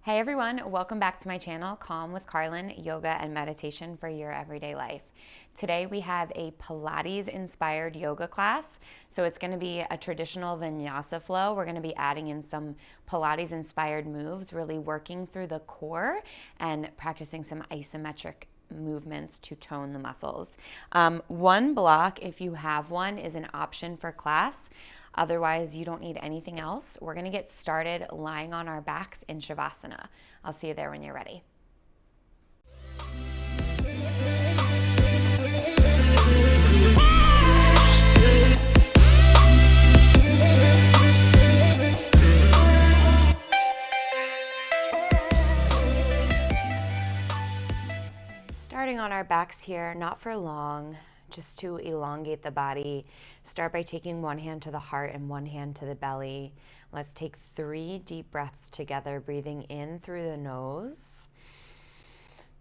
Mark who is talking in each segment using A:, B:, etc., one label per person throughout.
A: Hey everyone, welcome back to my channel, Calm with Carlin, yoga and meditation for your everyday life. Today we have a Pilates-inspired yoga class. So it's going to be a traditional vinyasa flow. We're going to be adding in some Pilates-inspired moves, really working through the core and practicing some isometric movements to tone the muscles. One block, if you have one, is an option for class. Otherwise, you don't need anything else. We're gonna get started lying on our backs in Shavasana. I'll see you there when you're ready. Starting on our backs here, not for long, just to elongate the body. Start by taking one hand to the heart and one hand to the belly. Let's take 3 deep breaths together, breathing in through the nose,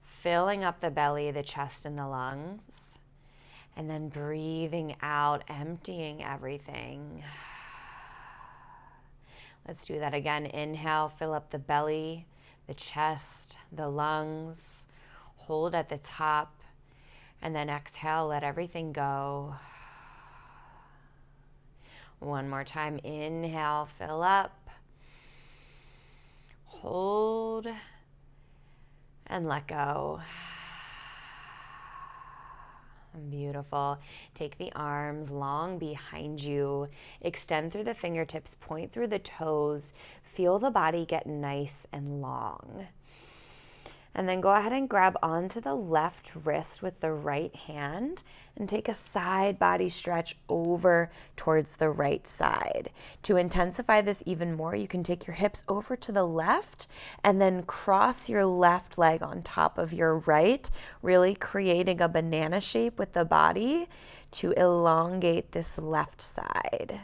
A: filling up the belly, the chest, and the lungs, and then breathing out, emptying everything. Let's do that again. Inhale, fill up the belly, the chest, the lungs. Hold at the top, and then exhale, let everything go. One more time. Inhale, fill up. Hold, and let go. Beautiful. Take the arms long behind you. Extend through the fingertips, point through the toes. Feel the body get nice and long. And then go ahead and grab onto the left wrist with the right hand and take a side body stretch over towards the right side. To intensify this even more, you can take your hips over to the left and then cross your left leg on top of your right, really creating a banana shape with the body to elongate this left side.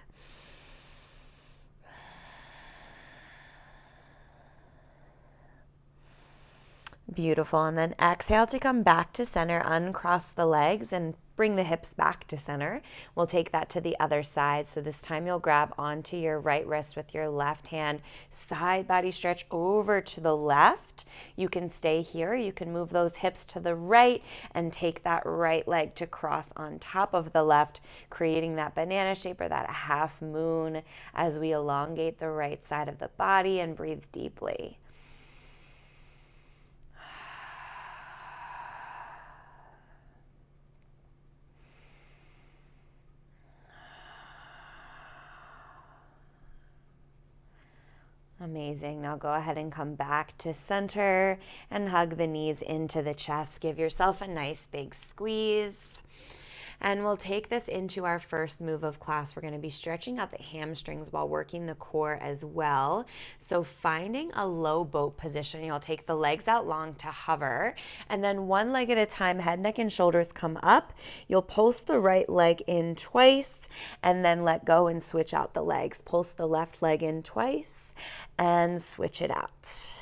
A: Beautiful. And then exhale to come back to center, uncross the legs and bring the hips back to center. We'll take that to the other side. So this time you'll grab onto your right wrist with your left hand, side body stretch over to the left. You can stay here. You can move those hips to the right and take that right leg to cross on top of the left, creating that banana shape or that half moon as we elongate the right side of the body and breathe deeply. Amazing. Now go ahead and come back to center and hug the knees into the chest. Give yourself a nice big squeeze. And we'll take this into our first move of class. We're going to be stretching out the hamstrings while working the core as well. So finding a low boat position, you'll take the legs out long to hover, and then one leg at a time, head, neck, and shoulders come up. You'll pulse the right leg in twice, and then let go and switch out the legs. Pulse the left leg in twice, and switch it out.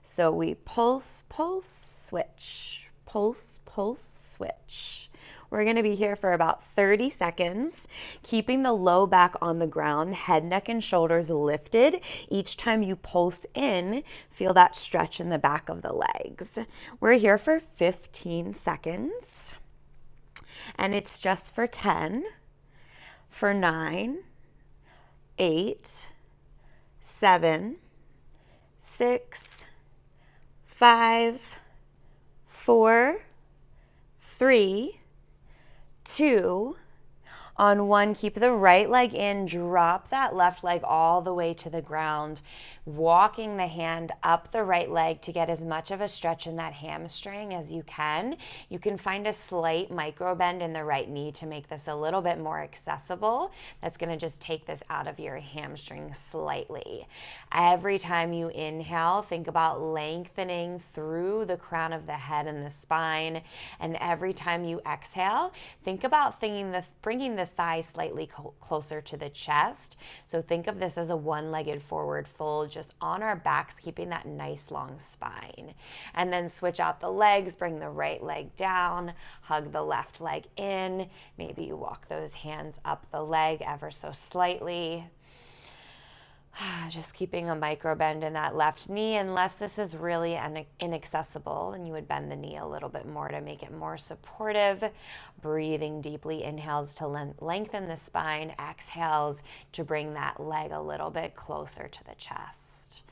A: So we pulse, pulse, switch, pulse, pulse, switch. We're going to be here for about 30 seconds, keeping the low back on the ground, head, neck, and shoulders lifted. Each time you pulse in, feel that stretch in the back of the legs. We're here for 15 seconds, and it's just for 10, for 9, 8, 7, 6, 5, 4, 3, 2, on 1, keep the right leg in, drop that left leg all the way to the ground, walking the hand up the right leg to get as much of a stretch in that hamstring as you can. You can find a slight micro bend in the right knee to make this a little bit more accessible. That's going to just take this out of your hamstring slightly. Every time you inhale, think about lengthening through the crown of the head and the spine. And every time you exhale, think about bringing the thigh slightly closer to the chest. So think of this as a one-legged forward fold, just on our backs, keeping that nice long spine. And then switch out the legs, bring the right leg down, hug the left leg in. Maybe you walk those hands up the leg ever so slightly. Just keeping a micro bend in that left knee, unless this is really inaccessible, and you would bend the knee a little bit more to make it more supportive. Breathing deeply, inhales to lengthen the spine, exhales to bring that leg a little bit closer to the chest.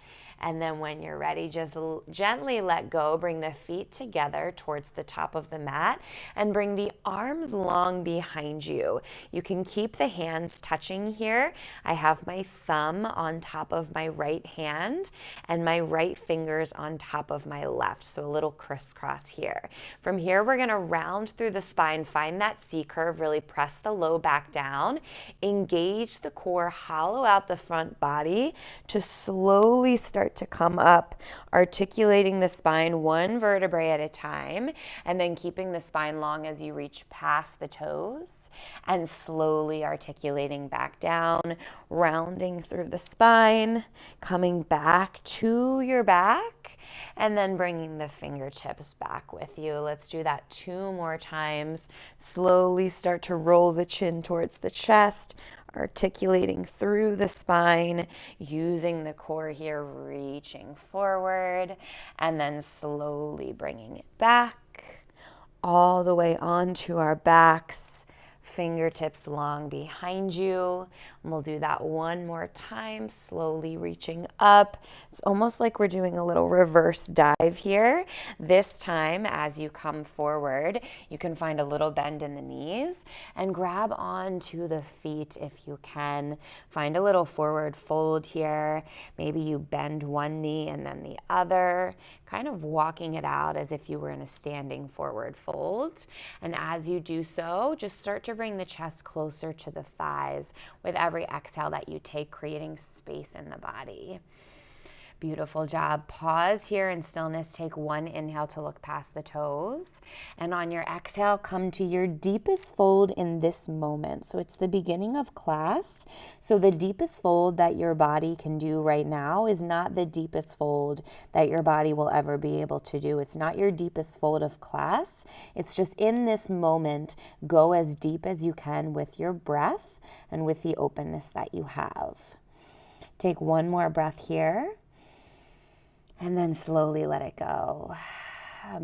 A: And then when you're ready, just gently let go. Bring the feet together towards the top of the mat and bring the arms long behind you. You can keep the hands touching here. I have my thumb on top of my right hand and my right fingers on top of my left. So a little crisscross here. From here, we're going to round through the spine. Find that C curve. Really press the low back down. Engage the core. Hollow out the front body to slowly start to come up, articulating the spine one vertebrae at a time, and then keeping the spine long as you reach past the toes, and slowly articulating back down, rounding through the spine, coming back to your back, and then bringing the fingertips back with you. Let's do that 2 more times. Slowly start to roll the chin towards the chest, articulating through the spine, using the core here, reaching forward, and then slowly bringing it back all the way onto our backs, fingertips long behind you. And we'll do that 1 more time, slowly reaching up. It's almost like we're doing a little reverse dive here. This time, as you come forward, you can find a little bend in the knees and grab onto the feet if you can. Find a little forward fold here. Maybe you bend one knee and then the other, kind of walking it out as if you were in a standing forward fold. And as you do so, just start to bring the chest closer to the thighs with every exhale that you take, creating space in the body. Beautiful job. Pause here in stillness. Take 1 inhale to look past the toes. And on your exhale, come to your deepest fold in this moment. So it's the beginning of class. So the deepest fold that your body can do right now is not the deepest fold that your body will ever be able to do. It's not your deepest fold of class. It's just in this moment, go as deep as you can with your breath and with the openness that you have. Take 1 more breath here. And then slowly let it go.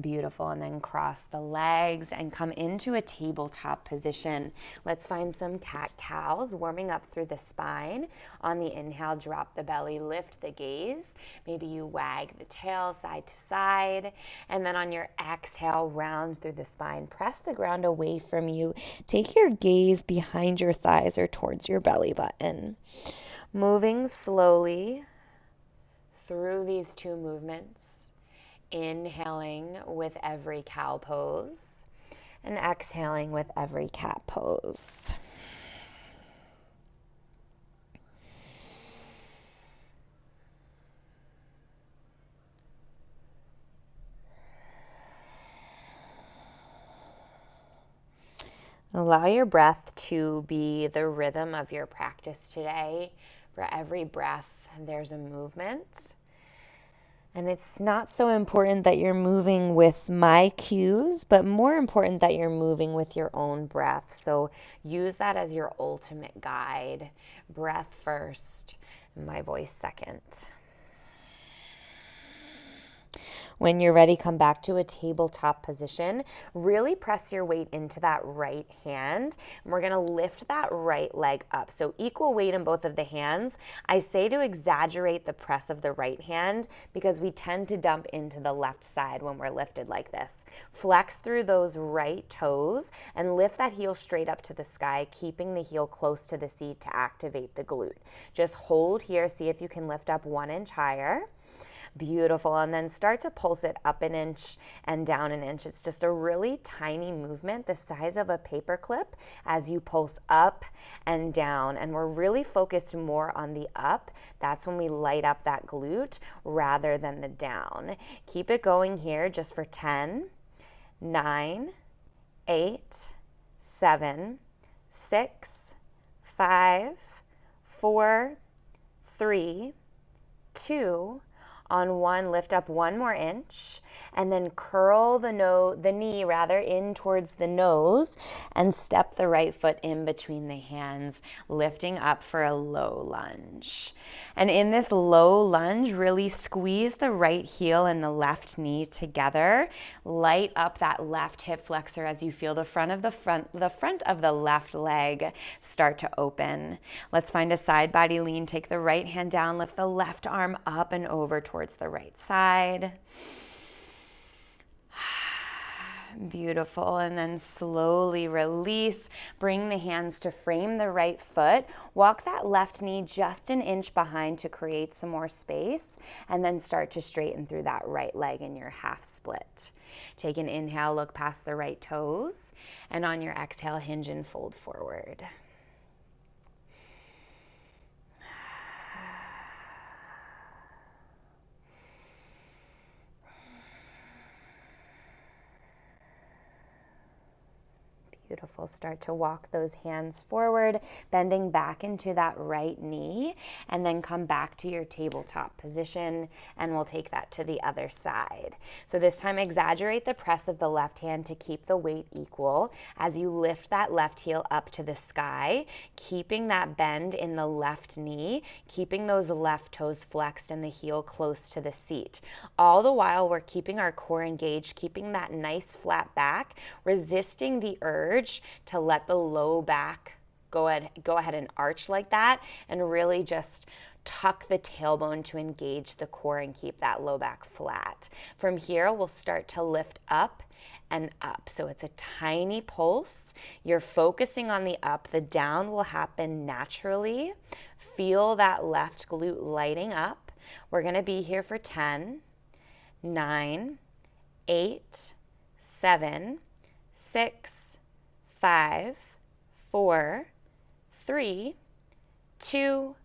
A: Beautiful. And then cross the legs and come into a tabletop position. Let's find some cat-cows, warming up through the spine. On the inhale, drop the belly, lift the gaze. Maybe you wag the tail side to side. And then on your exhale, round through the spine. Press the ground away from you. Take your gaze behind your thighs or towards your belly button. Moving slowly through these 2 movements, inhaling with every cow pose and exhaling with every cat pose. Allow your breath to be the rhythm of your practice today. For every breath, there's a movement. And it's not so important that you're moving with my cues, but more important that you're moving with your own breath. So use that as your ultimate guide. Breath first, my voice second. When you're ready, come back to a tabletop position. Really press your weight into that right hand. And we're gonna lift that right leg up. So equal weight in both of the hands. I say to exaggerate the press of the right hand because we tend to dump into the left side when we're lifted like this. Flex through those right toes and lift that heel straight up to the sky, keeping the heel close to the seat to activate the glute. Just hold here, see if you can lift up 1 inch higher. Beautiful. And then start to pulse it up 1 inch and down 1 inch. It's just a really tiny movement, the size of a paper clip, as you pulse up and down. And we're really focused more on the up. That's when we light up that glute rather than the down. Keep it going here just for 10, 9, 8, 7, 6, 5, 4, 3, 2, on 1, lift up 1 more inch, and then curl the knee in towards the nose and step the right foot in between the hands, lifting up for a low lunge. And in this low lunge, really squeeze the right heel and the left knee together. Light up that left hip flexor as you feel the front of the left leg start to open. Let's find a side body lean. Take the right hand down, lift the left arm up and over towards the right side. Beautiful. And then slowly release. Bring the hands to frame the right foot. Walk that left knee just an inch behind to create some more space, and then start to straighten through that right leg in your half split. Take an inhale, look past the right toes, and on your exhale, hinge and fold forward. Beautiful. Start to walk those hands forward, bending back into that right knee, and then come back to your tabletop position, and we'll take that to the other side. So this time, exaggerate the press of the left hand to keep the weight equal as you lift that left heel up to the sky, keeping that bend in the left knee, keeping those left toes flexed and the heel close to the seat. All the while, we're keeping our core engaged, keeping that nice flat back, resisting the urge to let the low back go ahead and arch like that, and really just tuck the tailbone to engage the core and keep that low back flat. From here, we'll start to lift up and up. So it's a tiny pulse. You're focusing on the up. The down will happen naturally. Feel that left glute lighting up. We're going to be here for 10, 9, 8, 7, 6, 5, 4, 3, 2,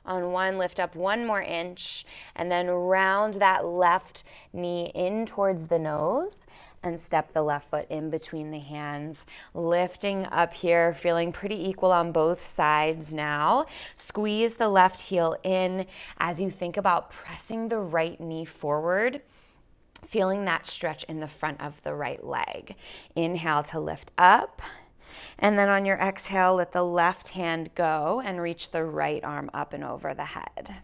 A: on 1, lift up 1 more inch, and then round that left knee in towards the nose and step the left foot in between the hands, lifting up here, feeling pretty equal on both sides now. Squeeze the left heel in as you think about pressing the right knee forward, feeling that stretch in the front of the right leg. Inhale to lift up. And then on your exhale, let the left hand go and reach the right arm up and over the head.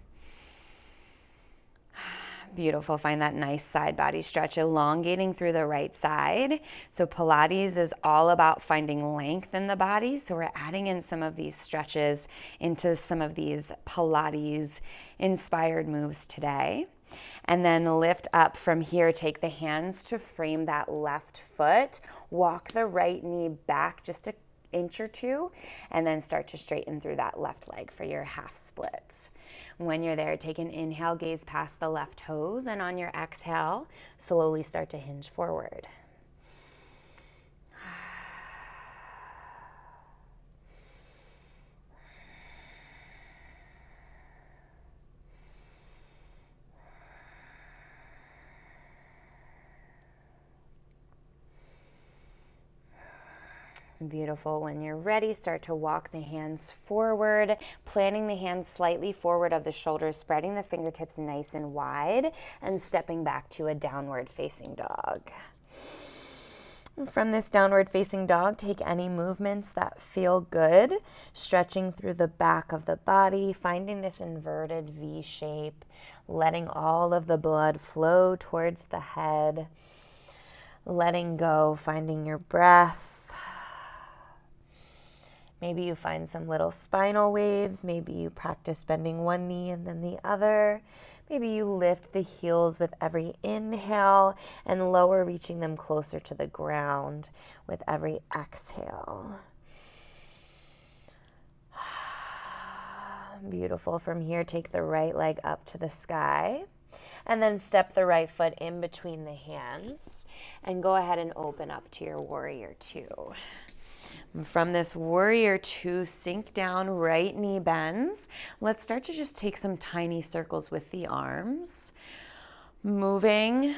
A: Beautiful. Find that nice side body stretch, elongating through the right side. So Pilates is all about finding length in the body. So we're adding in some of these stretches into some of these Pilates-inspired moves today. And then lift up from here. Take the hands to frame that left foot. Walk the right knee back just an inch or two, and then start to straighten through that left leg for your half split. When you're there, take an inhale, gaze past the left toes, and on your exhale, slowly start to hinge forward. Beautiful. When you're ready, start to walk the hands forward, planting the hands slightly forward of the shoulders, spreading the fingertips nice and wide, and stepping back to a downward facing dog. From this downward facing dog, take any movements that feel good, stretching through the back of the body, finding this inverted V shape, letting all of the blood flow towards the head, letting go, finding your breath. Maybe you find some little spinal waves. Maybe you practice bending one knee and then the other. Maybe you lift the heels with every inhale and lower, reaching them closer to the ground with every exhale. Beautiful. From here, take the right leg up to the sky, and then step the right foot in between the hands and go ahead and open up to your warrior two. From this warrior two, sink down, right knee bends. Let's start to just take some tiny circles with the arms, moving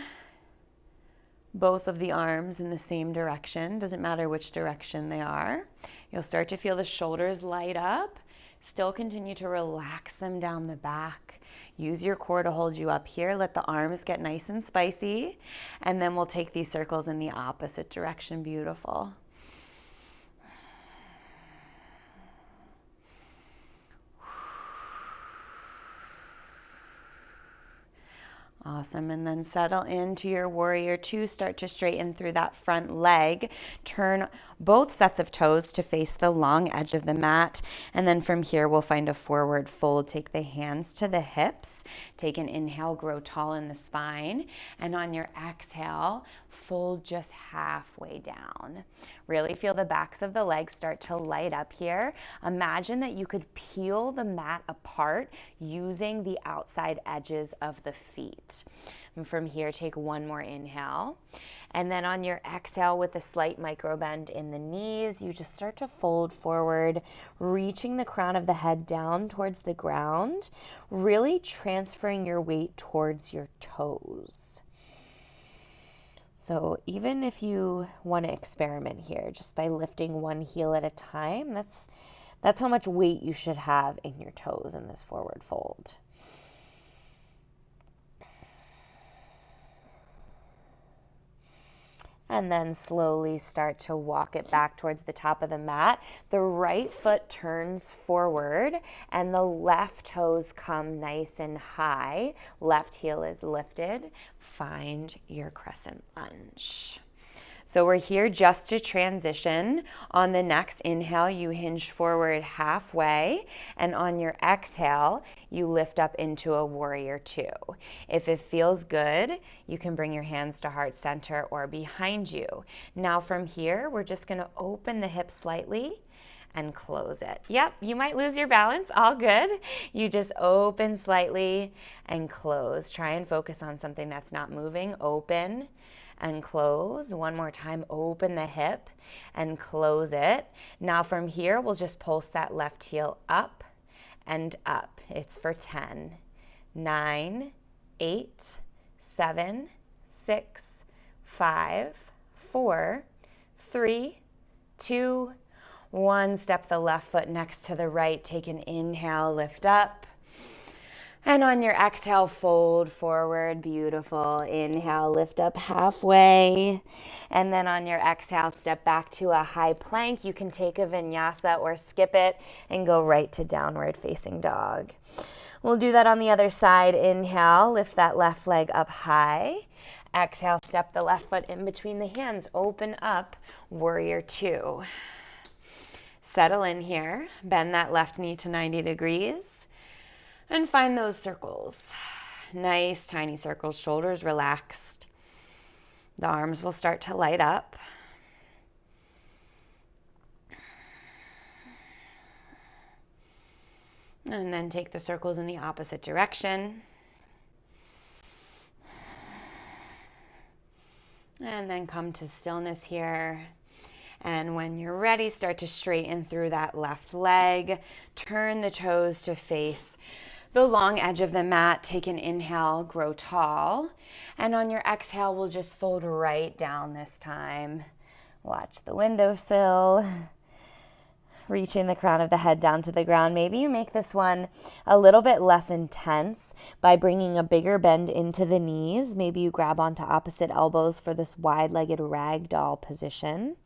A: both of the arms in the same direction. Doesn't matter which direction they are. You'll start to feel the shoulders light up. Still continue to relax them down the back. Use your core to hold you up here. Let the arms get nice and spicy. And then we'll take these circles in the opposite direction. Beautiful. Awesome. And then settle into your warrior two. Start to straighten through that front leg. Turn both sets of toes to face the long edge of the mat. And then from here, we'll find a forward fold. Take the hands to the hips. Take an inhale, grow tall in the spine. And on your exhale, fold just halfway down. Really feel the backs of the legs start to light up here. Imagine that you could peel the mat apart using the outside edges of the feet. And from here, take one more inhale. And then on your exhale, with a slight micro bend in the knees, you just start to fold forward, reaching the crown of the head down towards the ground, really transferring your weight towards your toes. So even if you want to experiment here, just by lifting one heel at a time, that's how much weight you should have in your toes in this forward fold. And then slowly start to walk it back towards the top of the mat. The right foot turns forward and the left toes come nice and high. Left heel is lifted. Find your crescent lunge. So we're here just to transition. On the next inhale, you hinge forward halfway, and on your exhale, you lift up into a warrior two. If it feels good, you can bring your hands to heart center or behind you. Now from here, we're just gonna open the hips slightly and close it. Yep, you might lose your balance, all good. You just open slightly and close. Try and focus on something that's not moving. Open and close. One more time, open the hip and close it. Now from here, we'll just pulse that left heel up and up. It's for 10, 9, 8, 7, 6, 5, 4, 3, 2, 1. Step the left foot next to the right. Take an inhale, lift up. And on your exhale, fold forward. Beautiful. Inhale, lift up halfway. And then on your exhale, step back to a high plank. You can take a vinyasa or skip it and go right to downward facing dog. We'll do that on the other side. Inhale, lift that left leg up high. Exhale, step the left foot in between the hands. Open up, warrior two. Settle in here. Bend that left knee to 90 degrees. And find those circles. Nice tiny circles, shoulders relaxed. The arms will start to light up. And then take the circles in the opposite direction. And then come to stillness here. And when you're ready, start to straighten through that left leg. Turn the toes to face the long edge of the mat. Take an inhale, grow tall. And on your exhale, we'll just fold right down this time. Watch the windowsill. Reaching the crown of the head down to the ground. Maybe you make this one a little bit less intense by bringing a bigger bend into the knees. Maybe you grab onto opposite elbows for this wide-legged ragdoll position.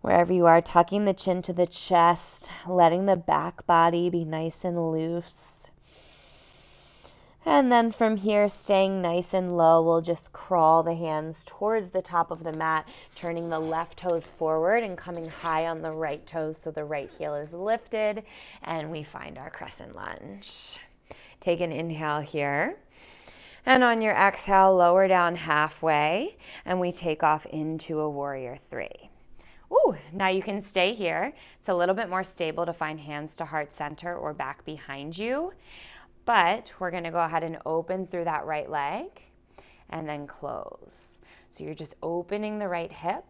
A: Wherever you are, tucking the chin to the chest, letting the back body be nice and loose. And then from here, staying nice and low, we'll just crawl the hands towards the top of the mat, turning the left toes forward and coming high on the right toes so the right heel is lifted, and we find our crescent lunge. Take an inhale here. And on your exhale, lower down halfway, and we take off into a warrior three. Ooh, now you can stay here. It's a little bit more stable to find hands to heart center or back behind you. But we're going to go ahead and open through that right leg and then close. So you're just opening the right hip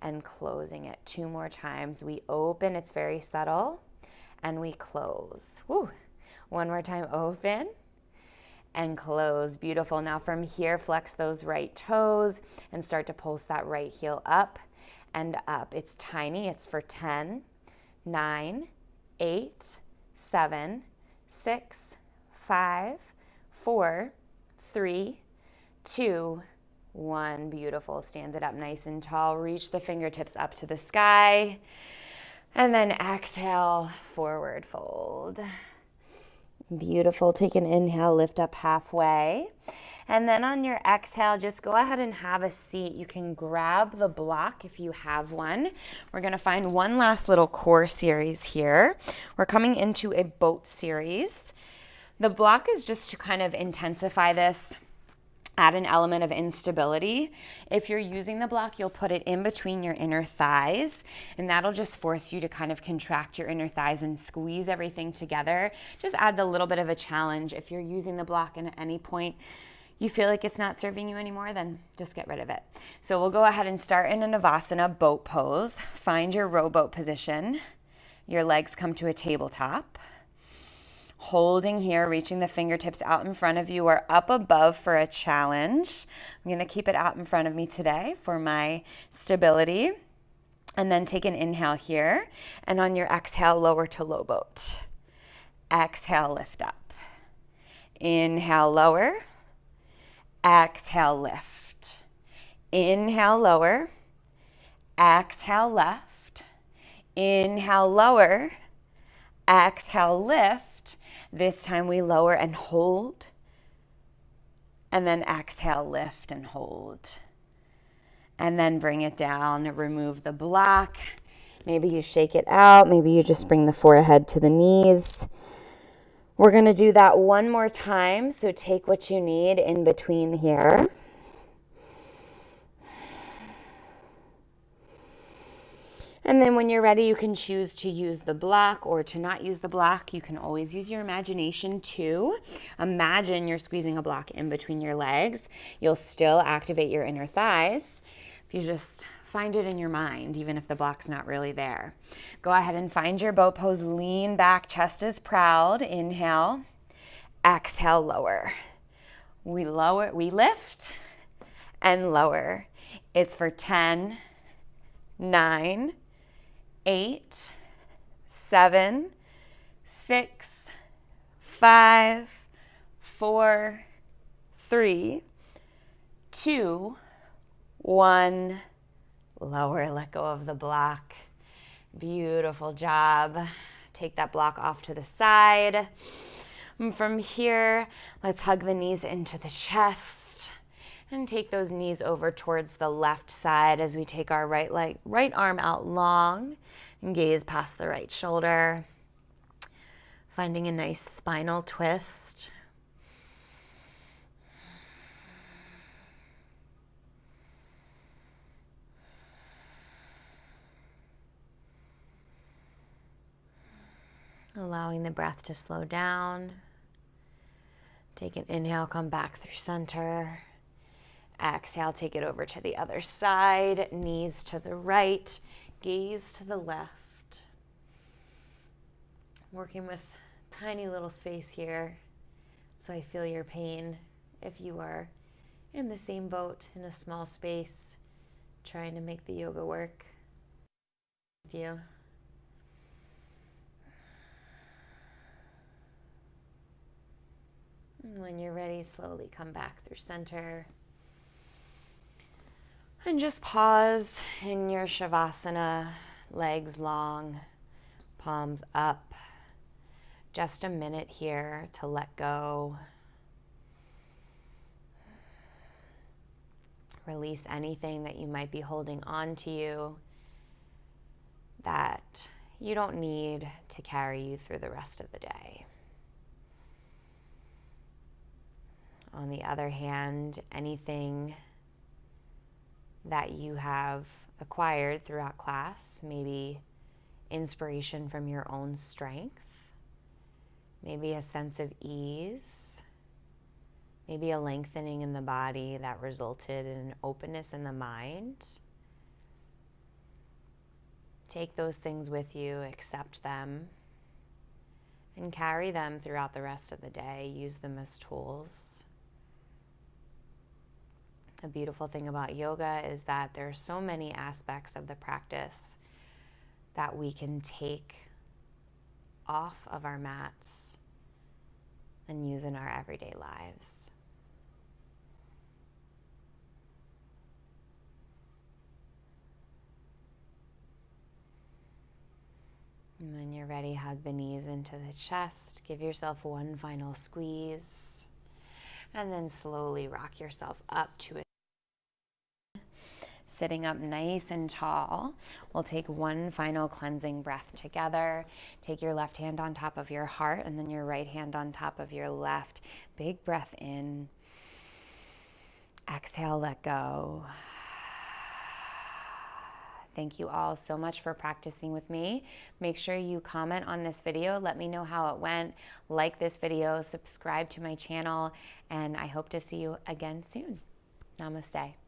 A: and closing it 2 more times. We open, it's very subtle, and we close. Woo. 1 more time, open and close. Beautiful. Now from here, flex those right toes and start to pulse that right heel up and up. It's tiny. It's for 10, 9, 8, 7, 6, 5, 4, 3, 2, 1. Beautiful. Stand it up nice and tall. Reach the fingertips up to the sky. And then exhale, forward fold. Beautiful. Take an inhale, lift up halfway. And then on your exhale, just go ahead and have a seat. You can grab the block if you have one. We're going to find one last little core series here. We're coming into a boat series. The block is just to kind of intensify this, add an element of instability. If you're using the block, you'll put it in between your inner thighs, and that'll just force you to kind of contract your inner thighs and squeeze everything together. Just adds a little bit of a challenge. If you're using the block and at any point you feel like it's not serving you anymore, then just get rid of it. So we'll go ahead and start in a Navasana boat pose. Find your rowboat position. Your legs come to a tabletop. Holding here, reaching the fingertips out in front of you or up above for a challenge. I'm going to keep it out in front of me today for my stability. And then take an inhale here. And on your exhale, lower to low boat. Exhale, lift up. Inhale, lower. Exhale, lift. Inhale, lower. Exhale, left. Inhale, lower. Exhale, lift. This time we lower and hold. And then exhale, lift and hold. And then bring it down, remove the block. Maybe you shake it out. Maybe you just bring the forehead to the knees. We're going to do that one more time, so take what you need in between here. And then when you're ready, you can choose to use the block or to not use the block. You can always use your imagination too. Imagine you're squeezing a block in between your legs. You'll still activate your inner thighs if you just find it in your mind, even if the block's not really there. Go ahead and find your boat pose. Lean back, chest is proud. Inhale. Exhale, lower. We lift and lower. It's for 10, 9, 8, 7, 6, 5, 4, 3, 2, 1. Lower, let go of the block. Beautiful job. Take that block off to the side. And from here, let's hug the knees into the chest and take those knees over towards the left side as we take our right arm out long and gaze past the right shoulder. Finding a nice spinal twist. Allowing the breath to slow down. Take an inhale, come back through center. Exhale, take it over to the other side. Knees to the right, gaze to the left. Working with tiny little space here, so I feel your pain if you are in the same boat in a small space, trying to make the yoga work with you. When you're ready, slowly come back through center. And just pause in your Shavasana, legs long, palms up. Just a minute here to let go. Release anything that you might be holding on to you that you don't need to carry you through the rest of the day. On the other hand, anything that you have acquired throughout class, maybe inspiration from your own strength, maybe a sense of ease, maybe a lengthening in the body that resulted in an openness in the mind. Take those things with you, accept them, and carry them throughout the rest of the day. Use them as tools. The beautiful thing about yoga is that there are so many aspects of the practice that we can take off of our mats and use in our everyday lives. And when you're ready, hug the knees into the chest. Give yourself one final squeeze. And then slowly rock yourself up to it. Sitting up nice and tall, we'll take one final cleansing breath together. Take your left hand on top of your heart and then your right hand on top of your left. Big breath in. Exhale, let go. Thank you all so much for practicing with me. Make sure you comment on this video. Let me know how it went. Like this video, subscribe to my channel, and I hope to see you again soon. Namaste.